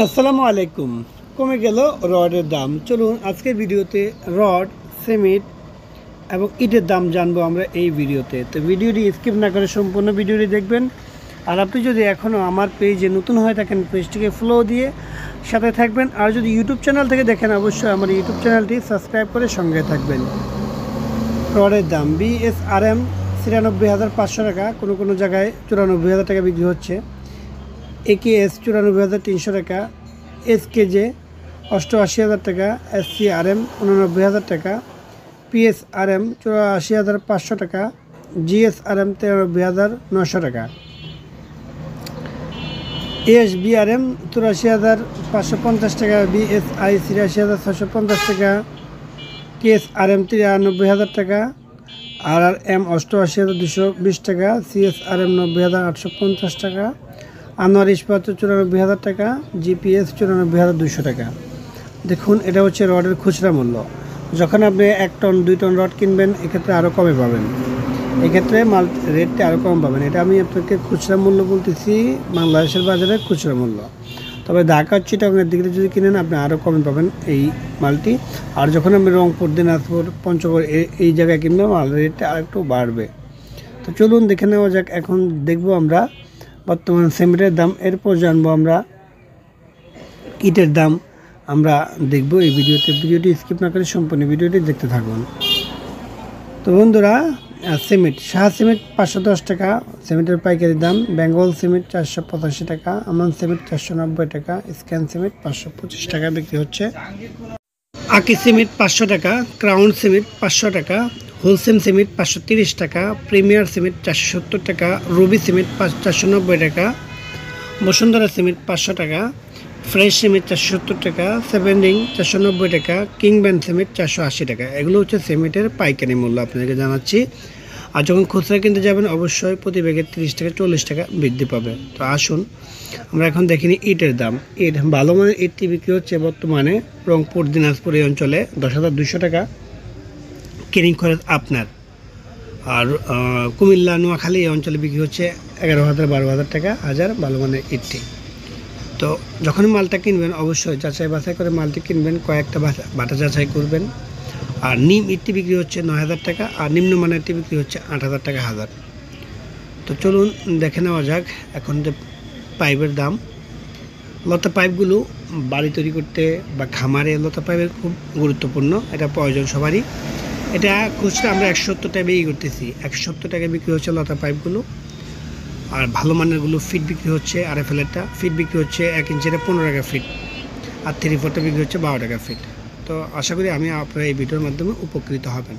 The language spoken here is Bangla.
আসসালামু আলাইকুম। কমে গেল রডের দাম। চলুন আজকের ভিডিওতে রড, সিমেন্ট এবং ইটের দাম জানবো আমরা এই ভিডিওতে। তো ভিডিওটি স্কিপ না করে সম্পূর্ণ ভিডিওটি দেখবেন। আর আপনি যদি এখনও আমার পেজে নতুন হয়ে থাকেন, পেজটিকে ফলো দিয়ে সাথে থাকবেন। আর যদি ইউটিউব চ্যানেল থেকে দেখেন, অবশ্যই আমার ইউটিউব চ্যানেলটি সাবস্ক্রাইব করে সঙ্গে থাকবেন। রডের দাম BSRM ৯৪,৫০০ টাকা, কোনো জায়গায় ৯৪,০০০ টাকা বিক্রি হচ্ছে। AKS ৯৪,৩০০ টাকা, SKJ ৮৮,০০০ টাকা, SCRM ৮৯,০০০ টাকা, PSRM ৮৪,৫০০ টাকা, GSRM ৯৩,৯০০ টাকা, ASBRM ৮৪,৫৫০ টাকা, BSI ৮৬,৬৫০ টাকা, KSRM ৯৩,০০০ টাকা, RRM ৮৮,২২০ টাকা, CSRM ৯০,৮৫০ টাকা, আনোয়ার ইস্পাত ৯৪,০০০ টাকা, GPS ৯৪,২০০ টাকা। দেখুন, এটা হচ্ছে রডের খুচরা মূল্য। যখন আপনি ১ টন ২ টন রড কিনবেন, এক্ষেত্রে আরও কমে পাবেন। এক্ষেত্রে মাল রেটটা আরও কম পাবেন। এটা আমি আপনাকে খুচরা মূল্য বলতেছি, বাংলাদেশের বাজারে খুচরা মূল্য। তবে ঢাকা চিটাগাংয়ের দিকে যদি কিনেন, আপনি আরও কমে পাবেন এই মালটি। আর যখন আপনি রংপুর, দিনাজপুর, পঞ্চগড় এই জায়গায় কিনবেন, মাল রেটটা আরেকটু বাড়বে। তো চলুন দেখে নেওয়া যাক। এখন দেখব আমরা বর্তমান সিমেন্টের দাম, এরপর জানবো আমরা ইটের দাম। আমরা দেখব এই ভিডিওটি স্কিপ না করে সম্পূর্ণ ভিডিওটি দেখতে থাকুন। তো বন্ধুরা, সিমেন্ট, শাহ সিমেন্ট ৫১০ টাকা সিমেন্টের পাইকারি দাম, বেঙ্গল সিমেন্ট ৪৮৫ টাকা, আমান সিমেন্ট ৪৯০ টাকা, স্ক্যান সিমেন্ট ৫২৫ টাকা বিক্রি হচ্ছে। আকি সিমেন্ট ৫০০ টাকা, ক্রাউন সিমেন্ট ৫০০ টাকা, হোলসেম সিমেন্ট ৫৩০ টাকা, প্রিমিয়ার সিমেন্ট ৪৭০ টাকা, রুবি সিমেন্ট ৪৯০ টাকা, বসুন্ধরা সিমেন্ট ৫০০ টাকা, ফ্রেশ সিমেন্ট ৪৭০ টাকা, সেভেন্ডিং ৪৯০ টাকা, কিংব্যান্ড সিমেন্ট ৪৮০ টাকা। এগুলো হচ্ছে সিমেন্টের পাইকারি মূল্য, আপনাদেরকে জানাচ্ছি। আর যখন খুচরা কিনতে যাবেন, অবশ্যই প্রতি ব্যাগে ৩০ টাকা ৪০ টাকা বৃদ্ধি পাবে। তো আসুন আমরা এখন দেখিনি ইটের দাম। ইট, ভালো মানের ইটটি বিক্রি হচ্ছে বর্তমানে রংপুর, দিনাজপুর এই অঞ্চলে ১০,২০০ টাকা কেরিং খরচ আপনার। আর কুমিল্লা, নোয়াখালী এই অঞ্চলে বিক্রি হচ্ছে ১১,০০০ ১২,০০০ টাকা হাজার ভালো মানের ইটটি। তো যখন মালটা কিনবেন, অবশ্যই যাচাই বাছাই করে মালটি কিনবেন, কয়েকটা বাটা যাচাই করবেন। আর নিম ইটটি বিক্রি হচ্ছে ৯,০০০ টাকা, আর নিম্নমানের ইটটি বিক্রি হচ্ছে ৮,০০০ টাকা হাজার। তো চলুন দেখে নেওয়া যাক এখন যে পাইপের দাম। লতা পাইপগুলো বাড়ি তৈরি করতে বা খামারে লতা পাইপের খুব গুরুত্বপূর্ণ, এটা প্রয়োজন সবারই। এটা খুচরা আমরা ১৭০ টাকা বিক্রি করতেছি, ১৭০ টাকা বিক্রি হচ্ছে লতা পাইপগুলো। আর ভালো মানেরগুলো ফিট বিক্রি হচ্ছে, RFL-এরটা ফিট বিক্রি হচ্ছে ১ ইঞ্চিটা ১৫ টাকা ফিট, আর 3/4টা বিক্রি হচ্ছে ১২ টাকা ফিট। তো আশা করি আপনারা এই ভিডিওর মাধ্যমে উপকৃত হবেন।